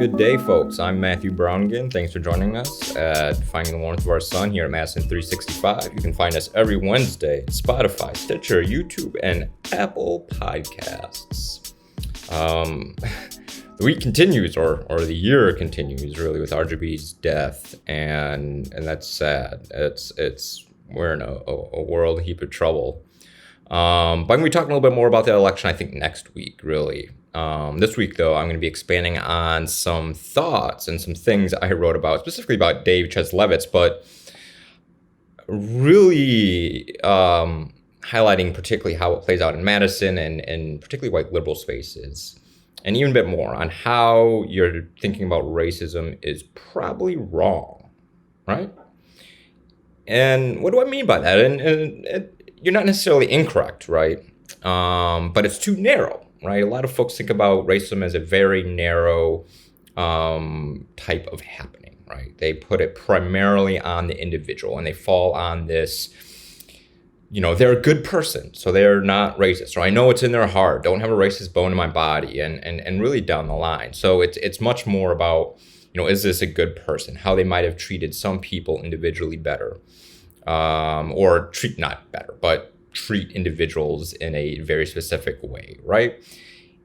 Good day, folks. I'm Matthew Brown again. Thanks for joining us at Finding the Warmth of Our Sun here at Madison 365. You can find us every Wednesday at Spotify, Stitcher, YouTube, and Apple Podcasts. The week continues, or the year continues, really, with RGB's death, and that's sad. We're in a world heap of trouble. But I'm going to be talking a little bit more about that election, I think, next week, really. This week, though, I'm going to be expanding on some thoughts and some things I wrote about, specifically about Dave Ciezslewicz, but really highlighting particularly how it plays out in Madison and particularly white liberal spaces, and even a bit more on how you're thinking about racism is probably wrong, right? And what do I mean by that? And you're not necessarily incorrect, right? But it's too narrow. Right, a lot of folks think about racism as a very narrow type of happening, right? They put it primarily on the individual, and they fall on this, they're a good person, so they're not racist. Or I know it's in their heart, don't have a racist bone in my body, and really down the line. So it's much more about, is this a good person? How they might have treated some people individually better, or not better, but treat individuals in a very specific way, right?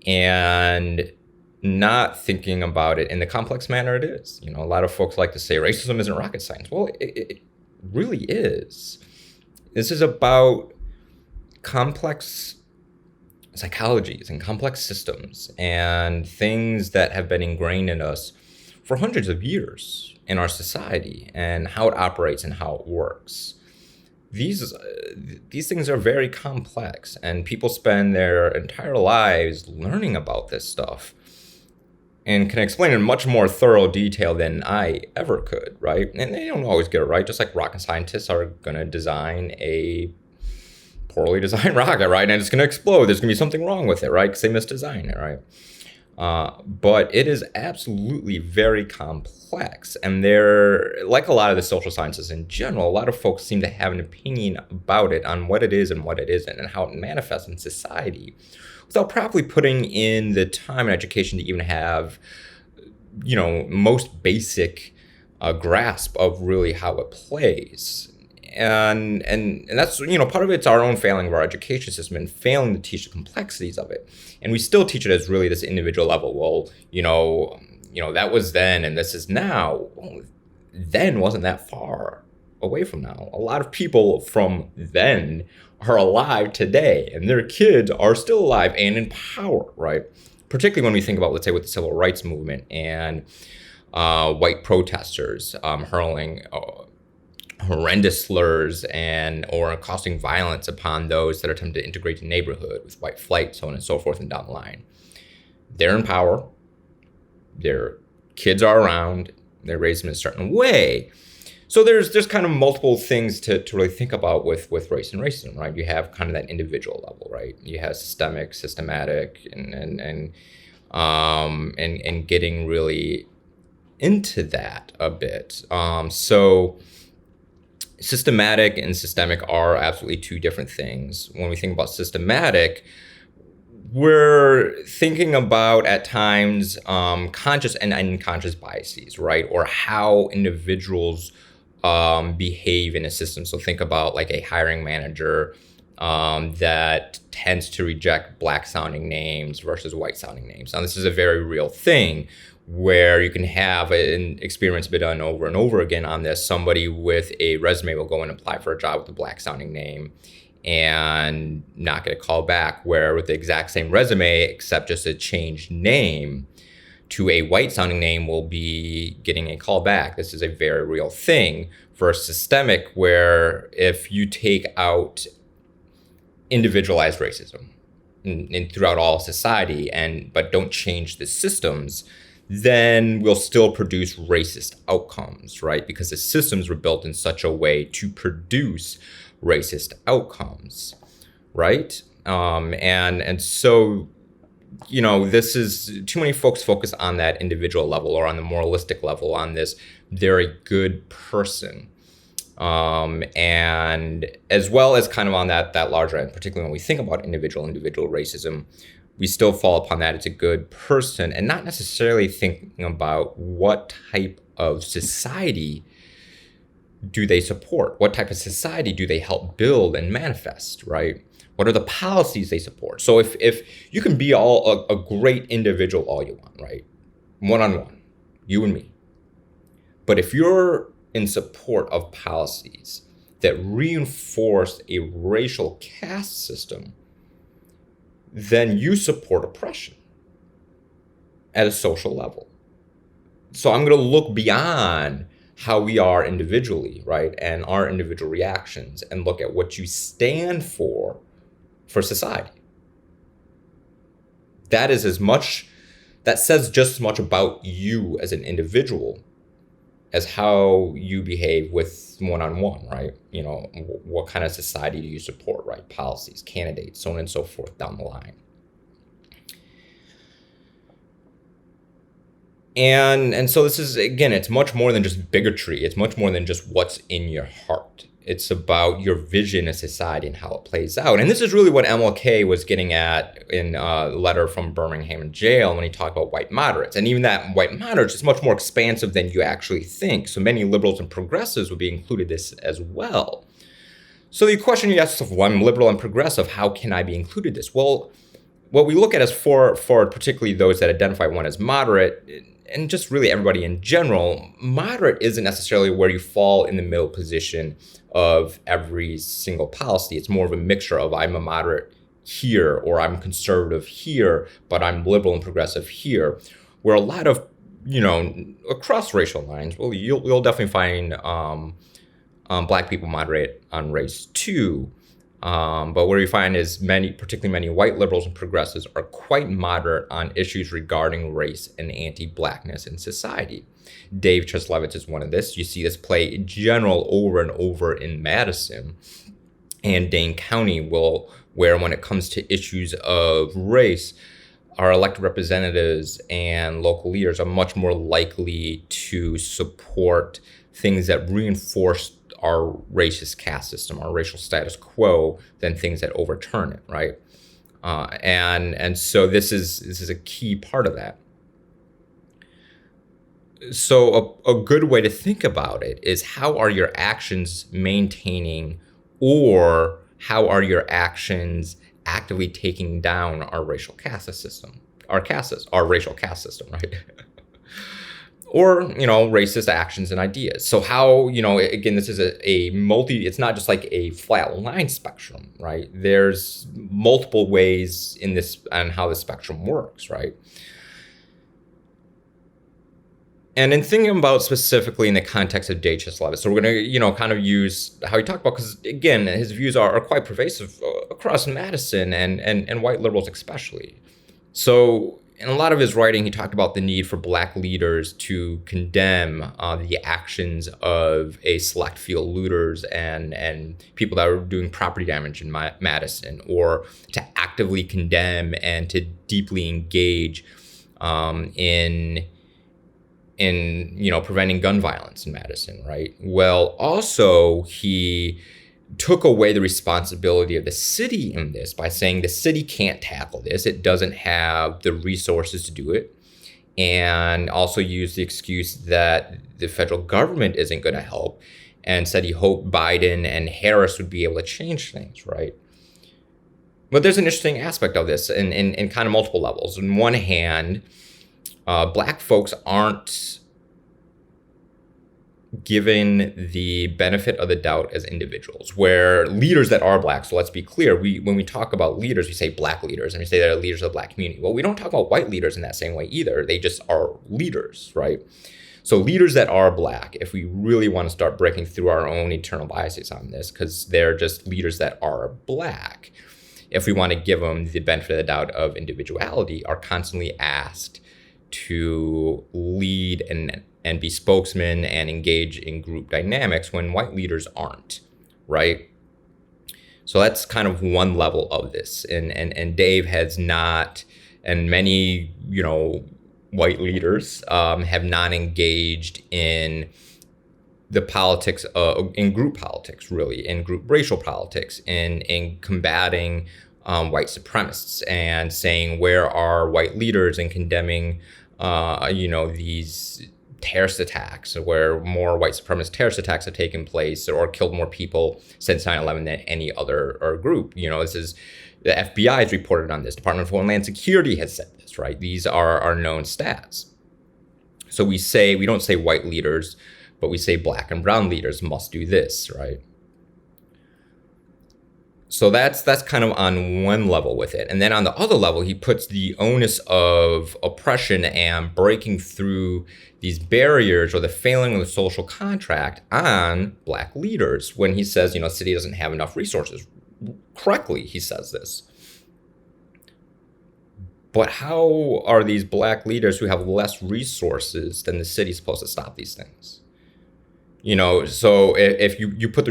And not thinking about it in the complex manner it is. A lot of folks like to say racism isn't rocket science. Well, it really is. This is about complex psychologies and complex systems and things that have been ingrained in us for hundreds of years in our society and how it operates and how it works. These things are very complex, and people spend their entire lives learning about this stuff and can explain in much more thorough detail than I ever could, right? And they don't always get it right, just like rocket scientists are going to design a poorly designed rocket, right? And it's going to explode. There's going to be something wrong with it, right? Because they misdesigned it, right? But it is absolutely very complex, and like a lot of the social sciences in general, a lot of folks seem to have an opinion about it on what it is and what it isn't and how it manifests in society without properly putting in the time and education to even have, most basic grasp of really how it plays. And that's, part of it's our own failing of our education system and failing to teach the complexities of it. And we still teach it as really this individual level. Well, that was then and this is now. Well, then wasn't that far away from now. A lot of people from then are alive today, and their kids are still alive and in power, right? Particularly when we think about, let's say, with the civil rights movement and white protesters hurling horrendous slurs or accosting violence upon those that are attempting to integrate the neighborhood with white flight, so on and so forth and down the line. They're in power. Their kids are around. They're raised in a certain way. So there's kind of multiple things to really think about with race and racism, right? You have kind of that individual level, right? You have systematic, and getting really into that a bit. So systematic and systemic are absolutely two different things. When we think about systematic, we're thinking about, at times, conscious and unconscious biases, right? Or how individuals behave in a system. So think about like a hiring manager that tends to reject black-sounding names versus white-sounding names. Now, this is a very real thing, where you can have an experiment be done over and over again on this. Somebody with a resume will go and apply for a job with a black-sounding name and not get a call back, where with the exact same resume, except just a changed name to a white-sounding name, will be getting a call back. This is a very real thing. For systemic, where if you take out individualized racism and throughout all society, but don't change the systems, then we'll still produce racist outcomes, right? Because the systems were built in such a way to produce racist outcomes, right? And so, this is, too many folks focus on that individual level or on the moralistic level, on this, they're a good person. And as well as kind of on that larger end, particularly when we think about individual racism, we still fall upon that as a good person and not necessarily thinking about what type of society do they support? What type of society do they help build and manifest, right? What are the policies they support? So if you can be a great individual all you want, right? One-on-one, you and me. But if you're in support of policies that reinforce a racial caste system, then you support oppression at a social level. So I'm going to look beyond how we are individually, right, and our individual reactions, and look at what you stand for society. That is that says just as much about you as an individual as how you behave with one-on-one, right? You know, what kind of society do you support, right? Policies, candidates, so on and so forth down the line. And so this is, again, it's much more than just bigotry. It's much more than just what's in your heart. It's about your vision of society and how it plays out. And this is really what MLK was getting at in a letter from Birmingham jail when he talked about white moderates. And even that white moderates is much more expansive than you actually think. So many liberals and progressives would be included this as well. So the question you ask yourself, well, I'm liberal and progressive, how can I be included this? Well, what we look at is for particularly those that identify one as moderate, and just really everybody in general, moderate isn't necessarily where you fall in the middle position of every single policy. It's more of a mixture of I'm a moderate here, or I'm conservative here, but I'm liberal and progressive here, where a lot of, you know, across racial lines, well, you'll definitely find Black people moderate on race too. But what we find is particularly many white liberals and progressives are quite moderate on issues regarding race and anti-Blackness in society. Dave Ciezslewicz is one of this. You see this play in general over and over in Madison and Dane County, where when it comes to issues of race, our elected representatives and local leaders are much more likely to support things that reinforce our racist caste system, our racial status quo, than things that overturn it, right? And so this is a key part of that. So a good way to think about it is, how are your actions maintaining, or how are your actions actively taking down our racial caste system, our racial caste system, right? Or, you know, racist actions and ideas. So how, you know, again, this is it's not just like a flat line spectrum, right? There's multiple ways in this on how the spectrum works, right? And in thinking about specifically in the context of Dave Ciezslewicz, so we're going to, you know, kind of use how he talked about, because again, his views are quite pervasive across Madison and white liberals especially. So in a lot of his writing, he talked about the need for Black leaders to condemn the actions of a select few looters and people that are doing property damage in Madison, or to actively condemn and to deeply engage in you know, preventing gun violence in Madison, right? Well, also he took away the responsibility of the city in this by saying the city can't tackle this. It doesn't have the resources to do it. And also used the excuse that the federal government isn't going to help, and said he hoped Biden and Harris would be able to change things, right? But there's an interesting aspect of this in kind of multiple levels. On one hand, Black folks aren't given the benefit of the doubt as individuals, where leaders that are Black, so let's be clear, when we talk about leaders, we say Black leaders, and we say they're leaders of the Black community. Well, we don't talk about white leaders in that same way either. They just are leaders, right? So leaders that are Black, if we really want to start breaking through our own internal biases on this, because they're just leaders that are Black, if we want to give them the benefit of the doubt of individuality, are constantly asked to lead and be spokesmen and engage in group dynamics when white leaders aren't, right? So that's kind of one level of this. And Dave has not, and many, you know, white leaders have not engaged in the politics, in group politics, really, in group racial politics, in combating white supremacists and saying, where are white leaders, in condemning, these terrorist attacks, where more white supremacist terrorist attacks have taken place or killed more people since 9/11 than any other group. This is, the FBI has reported on this. Department of Homeland Security has said this, right? These are known stats. So we don't say white leaders, but we say black and brown leaders must do this, right? So that's kind of on one level with it. And then on the other level, he puts the onus of oppression and breaking through these barriers or the failing of the social contract on black leaders when he says, city doesn't have enough resources. Correctly, he says this. But how are these black leaders who have less resources than the city supposed to stop these things? So if you put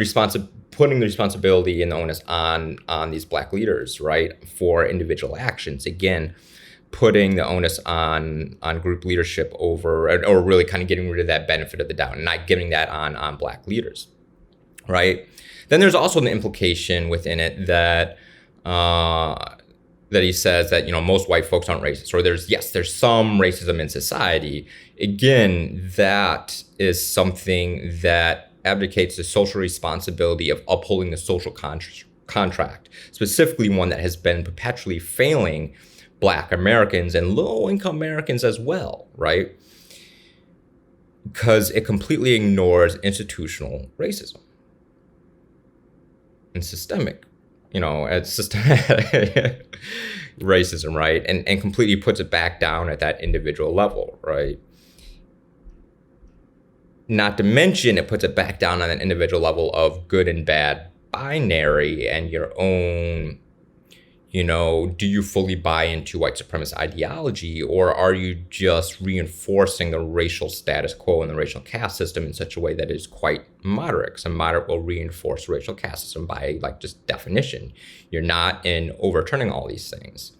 putting the responsibility and the onus on these black leaders, right, for individual actions, again, putting the onus on group leadership over, or really kind of getting rid of that benefit of the doubt and not giving that on black leaders, right? Then there's also an implication within it that he says that, most white folks aren't racist, or there's some racism in society. Again, that is something that abdicates the social responsibility of upholding the social contract, specifically one that has been perpetually failing Black Americans and low-income Americans as well, right? Because it completely ignores institutional racism and systemic, systematic racism, right? And completely puts it back down at that individual level, right? Not to mention, it puts it back down on an individual level of good and bad binary and your own, do you fully buy into white supremacist ideology, or are you just reinforcing the racial status quo and the racial caste system in such a way that is quite moderate? Because a moderate will reinforce racial caste system by just definition. You're not in overturning all these things.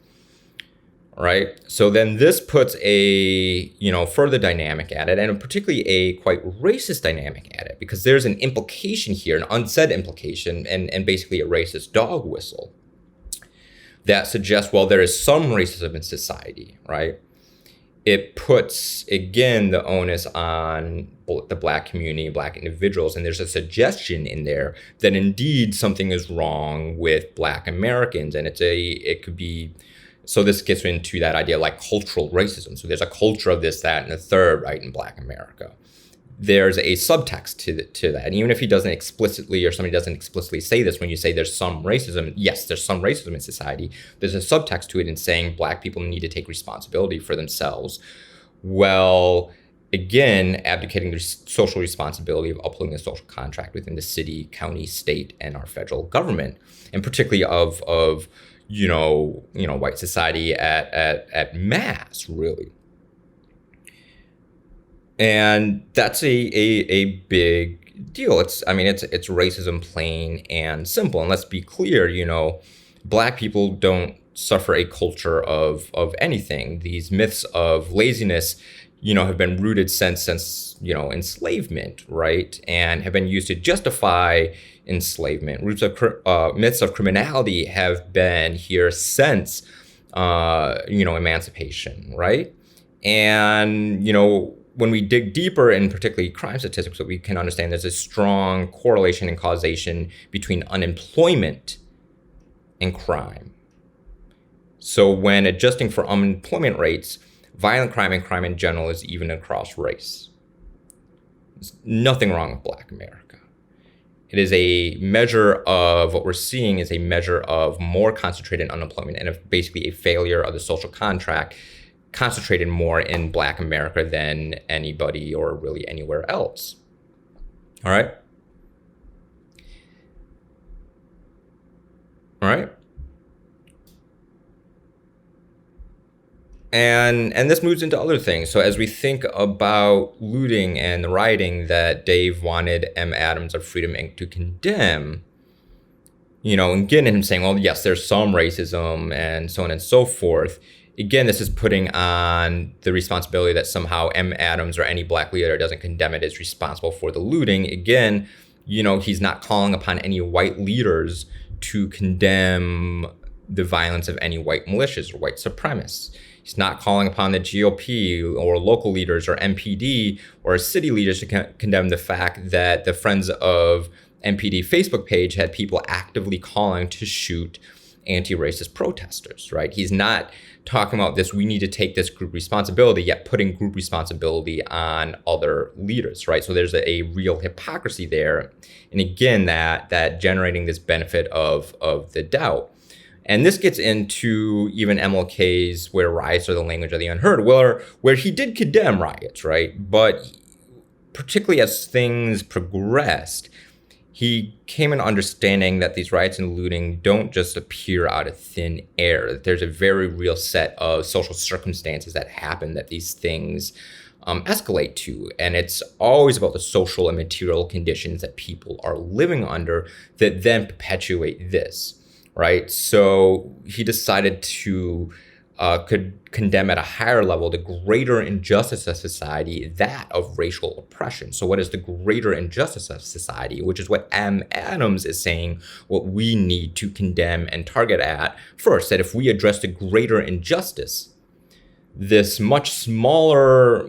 Right. So then this puts a, further dynamic at it, and particularly a quite racist dynamic at it, because there's an implication here, an unsaid implication, and basically a racist dog whistle that suggests, well, there is some racism in society, right? It puts, again, the onus on the Black community, Black individuals, and there's a suggestion in there that indeed something is wrong with Black Americans, and it could be. So this gets into that idea like cultural racism. So there's a culture of this, that, and the third, right, in Black America. There's a subtext to that. And even if he doesn't explicitly, or somebody doesn't explicitly say this, when you say there's some racism, yes, there's some racism in society. There's a subtext to it in saying Black people need to take responsibility for themselves. Well, again, abdicating the social responsibility of upholding the social contract within the city, county, state, and our federal government, and particularly of white society at mass, really. And that's a big deal. It's racism plain and simple. And let's be clear, Black people don't suffer a culture of anything. These myths of laziness, have been rooted since enslavement, right? And have been used to justify enslavement. Myths of criminality have been here since, emancipation, right? And, when we dig deeper in particularly crime statistics, what we can understand there's a strong correlation and causation between unemployment and crime. So when adjusting for unemployment rates, violent crime and crime in general is even across race. There's nothing wrong with Black America. It is a measure of what we're seeing is a measure of more concentrated unemployment and of basically a failure of the social contract concentrated more in Black America than anybody or really anywhere else. All right. All right. And this moves into other things. So as we think about looting and the rioting that Dave wanted M. Adams of Freedom Inc. to condemn, and again, him saying, well, yes, there's some racism and so on and so forth. Again, this is putting on the responsibility that somehow M. Adams or any Black leader doesn't condemn it is responsible for the looting. Again, he's not calling upon any white leaders to condemn the violence of any white militias or white supremacists. He's not calling upon the GOP or local leaders or MPD or city leaders to condemn the fact that the Friends of MPD Facebook page had people actively calling to shoot anti-racist protesters, right? He's not talking about this, we need to take this group responsibility, yet putting group responsibility on other leaders, right? So there's a real hypocrisy there. And again, that generating this benefit of the doubt. And this gets into even MLK's where riots are the language of the unheard, where he did condemn riots, right? But particularly as things progressed, he came in understanding that these riots and looting don't just appear out of thin air. That there's a very real set of social circumstances that happen that these things escalate to. And it's always about the social and material conditions that people are living under that then perpetuate this, right? So he decided to could condemn at a higher level the greater injustice of society, that of racial oppression. So what is the greater injustice of society, which is what M. Adams is saying, what we need to condemn and target at first, that if we address the greater injustice, this much smaller,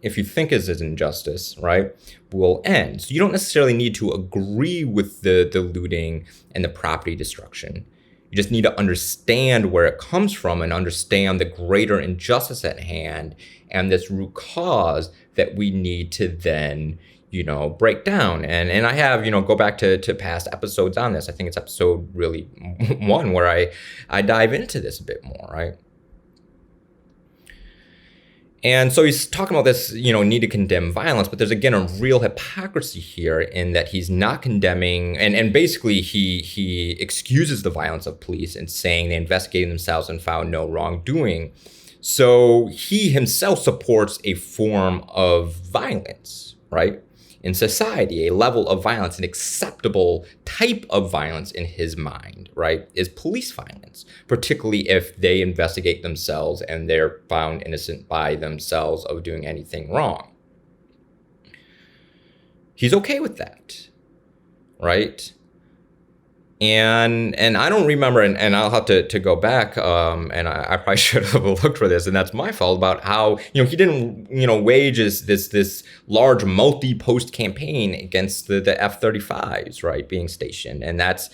if you think is an injustice, right, will end. So you don't necessarily need to agree with the looting and the property destruction. You just need to understand where it comes from and understand the greater injustice at hand and this root cause that we need to then, break down. And I have, go back to past episodes on this. I think it's episode really 1 where I dive into this a bit more, right? And so he's talking about this, need to condemn violence, but there's again a real hypocrisy here in that he's not condemning, and basically he excuses the violence of police and saying they investigated themselves and found no wrongdoing. So he himself supports a form of violence, right? In society, a level of violence, an acceptable type of violence in his mind, right, is police violence, particularly if they investigate themselves and they're found innocent by themselves of doing anything wrong. He's okay with that, right? And I don't remember, and I'll have to go back, and I probably should have looked for this, and that's my fault, about how, he didn't, wage this large multi-post campaign against the F-35s, right, being stationed. And that's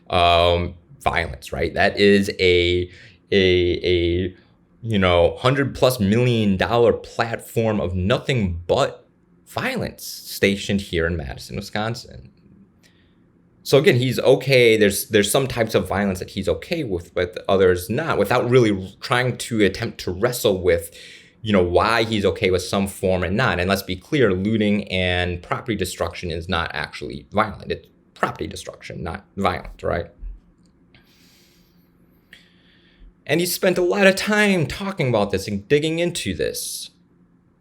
violence, right? That is a $100+ million platform of nothing but violence stationed here in Madison, Wisconsin. So again, he's okay. There's some types of violence that he's okay with, but others not, without really trying to attempt to wrestle with, why he's okay with some form and not. And let's be clear, looting and property destruction is not actually violent. It's property destruction, not violent, right? And he spent a lot of time talking about this and digging into this.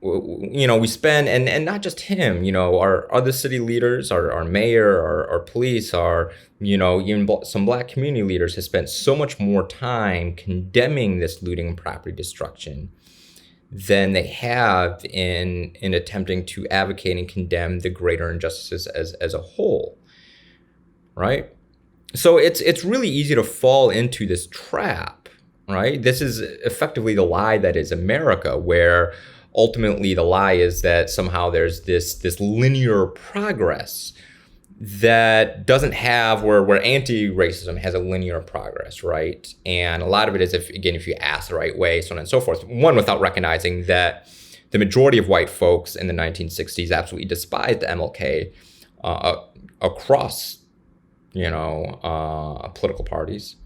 We spend, and not just him, our other city leaders, our mayor, our police, even some Black community leaders have spent so much more time condemning this looting and property destruction than they have in attempting to advocate and condemn the greater injustices as a whole, right? So it's really easy to fall into this trap, right? This is effectively the lie that is America, where ultimately the lie is that somehow there's this linear progress that doesn't have where anti-racism has a linear progress, right? And a lot of it is, if you ask the right way, so on and so forth. One, without recognizing that the majority of white folks in the 1960s absolutely despised MLK across, political parties.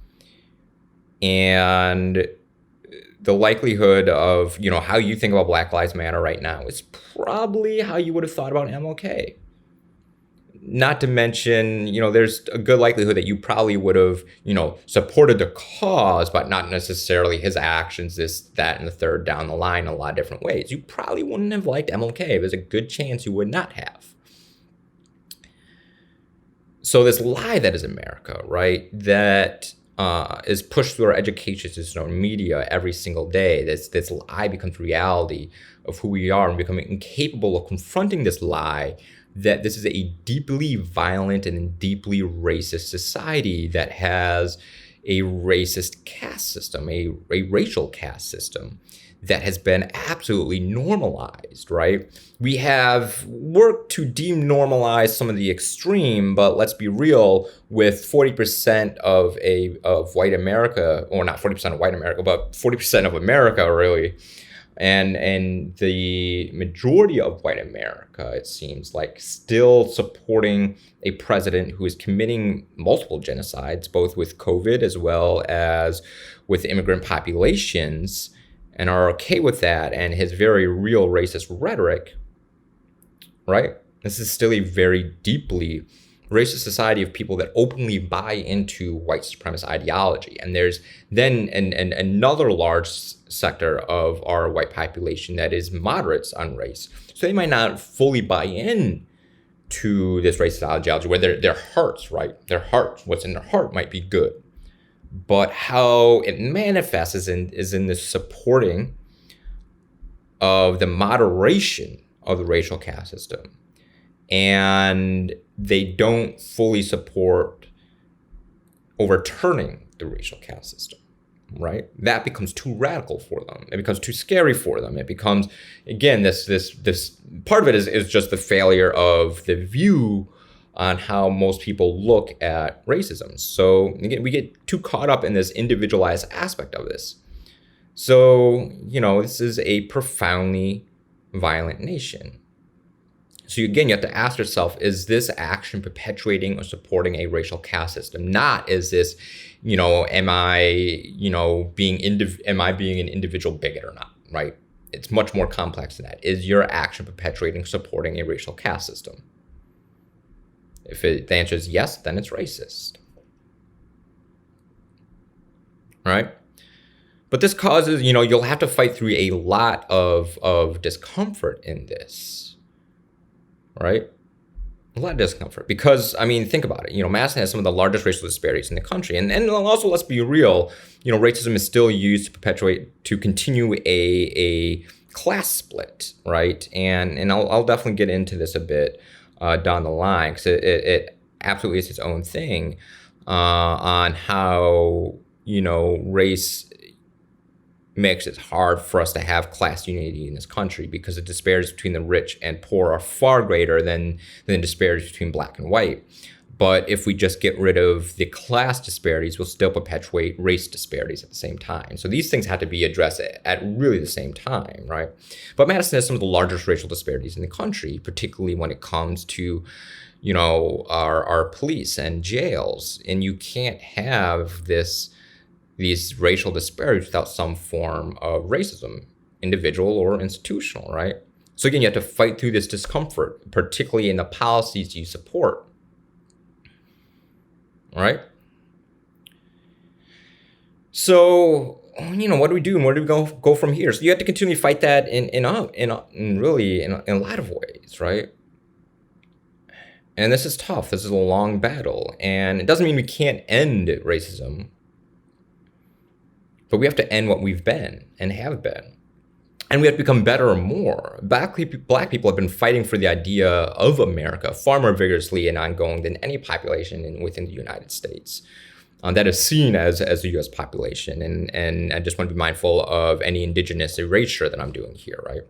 And the likelihood of, how you think about Black Lives Matter right now is probably how you would have thought about MLK. Not to mention, there's a good likelihood that you probably would have, supported the cause, but not necessarily his actions, this, that, and the third down the line in a lot of different ways. You probably wouldn't have liked MLK. There's a good chance you would not have. So this lie that is America, right, that is pushed through our education system, media every single day. This lie becomes reality of who we are, and becoming incapable of confronting this lie that this is a deeply violent and deeply racist society that has a racist caste system, a racial caste system that has been absolutely normalized, right? We have worked to denormalize some of the extreme, but let's be real, with 40% of white America, or not 40% of white America, but 40% of America really, and the majority of white America, it seems like, still supporting a president who is committing multiple genocides, both with COVID as well as with immigrant populations, and are okay with that, and his very real racist rhetoric, right? This is still a very deeply racist society of people that openly buy into white supremacist ideology. And there's then another large sector of our white population that is moderates on race. So they might not fully buy in to this racist ideology, where their hearts, right? Their hearts, what's in their heart might be good. But how it manifests is in the supporting of the moderation of the racial caste system. And they don't fully support overturning the racial caste system, right? That becomes too radical for them. It becomes too scary for them. It becomes, again, this part of it is just the failure of the view on how most people look at racism. So again, we get too caught up in this individualized aspect of this. So, this is a profoundly violent nation. So again, you have to ask yourself, is this action perpetuating or supporting a racial caste system? Not is this, am I being an individual bigot or not, right? It's much more complex than that. Is your action perpetuating, supporting a racial caste system? If the answer is yes, then it's racist, right? But this causes, you'll have to fight through a lot of discomfort in this, right? A lot of discomfort because, think about it. Madison has some of the largest racial disparities in the country. And also, let's be real, racism is still used to continue a class split, right? And I'll definitely get into this a bit down the line, because it absolutely is its own thing on how, race makes it hard for us to have class unity in this country, because the disparities between the rich and poor are far greater than disparities between black and white. But if we just get rid of the class disparities, we'll still perpetuate race disparities at the same time. So these things have to be addressed at really the same time, right? But Madison has some of the largest racial disparities in the country, particularly when it comes to, our police and jails. And you can't have these racial disparities without some form of racism, individual or institutional, right? So again, you have to fight through this discomfort, particularly in the policies you support. Right? So, what do we do, and where do we go from here? So you have to continue to fight that in a lot of ways, right? And this is tough. This is a long battle, and it doesn't mean we can't end racism, but we have to end what we've been and have been. And we have to become better or more. Black people have been fighting for the idea of America far more vigorously and ongoing than any population within the United States that is seen as the U.S. population. And I just want to be mindful of any indigenous erasure that I'm doing here, right?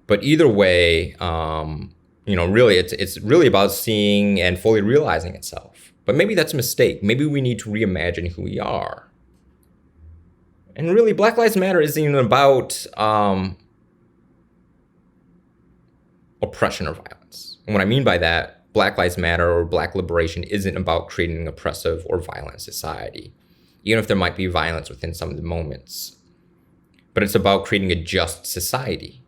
But either way, really, it's really about seeing and fully realizing itself. But maybe that's a mistake. Maybe we need to reimagine who we are. And really, Black Lives Matter isn't even about oppression or violence. And what I mean by that, Black Lives Matter or Black liberation isn't about creating an oppressive or violent society, even if there might be violence within some of the moments. But it's about creating a just society.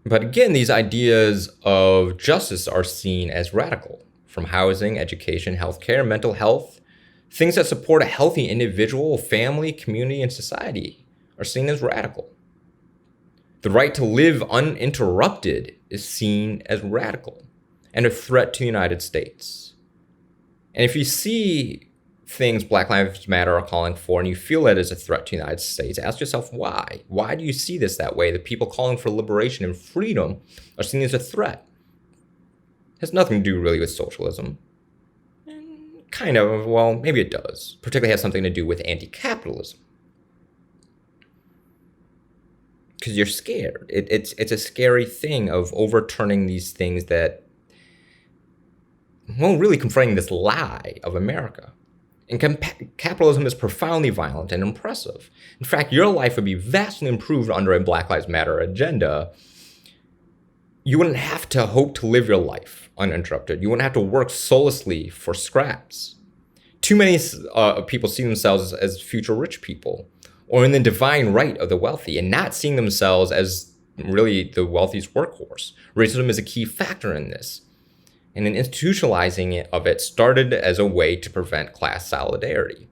But again, these ideas of justice are seen as radical, from housing, education, healthcare, mental health. Things that support a healthy individual, family, community, and society are seen as radical. The right to live uninterrupted is seen as radical and a threat to the United States. And if you see things Black Lives Matter are calling for and you feel that is a threat to the United States, ask yourself why. Why do you see this that way? The people calling for liberation and freedom are seen as a threat. It has nothing to do really with socialism. kind of, well, maybe it does. Particularly has something to do with anti-capitalism. Because you're scared. It's a scary thing of overturning these things that, well, really confronting this lie of America. And capitalism is profoundly violent and oppressive. In fact, your life would be vastly improved under a Black Lives Matter agenda. You wouldn't have to hope to live your life uninterrupted. You wouldn't have to work soullessly for scraps. Too many people see themselves as future rich people, or in the divine right of the wealthy, and not seeing themselves as really the wealthy's workhorse. Racism is a key factor in this. And an institutionalizing of it started as a way to prevent class solidarity.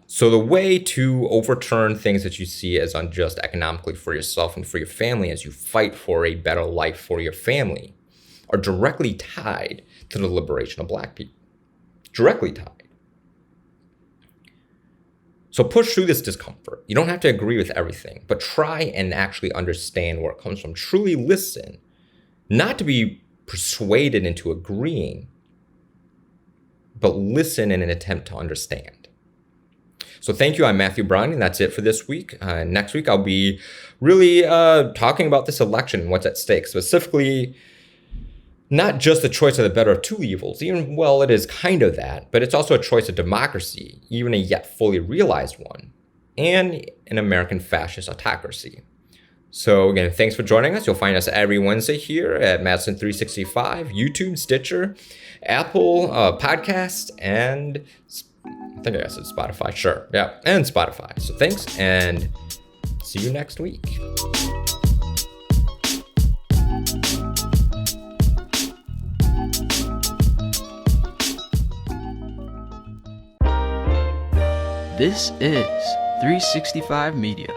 So the way to overturn things that you see as unjust economically for yourself and for your family as you fight for a better life for your family are directly tied to the liberation of Black people. Directly tied. So push through this discomfort. You don't have to agree with everything, but try and actually understand where it comes from. Truly listen, not to be persuaded into agreeing, but listen in an attempt to understand. So thank you. I'm Matthew Brown, and that's it for this week. Next week, I'll be really talking about this election and what's at stake, specifically not just the choice of the better of two evils, even, well, it is kind of that, but it's also a choice of democracy, even a yet fully realized one, and an American fascist autocracy. So again, thanks for joining us. You'll find us every Wednesday here at Madison 365, YouTube, Stitcher, Apple Podcast, and I think I said Spotify. Sure. Yeah. And Spotify. So thanks, and see you next week. This is 365 Media.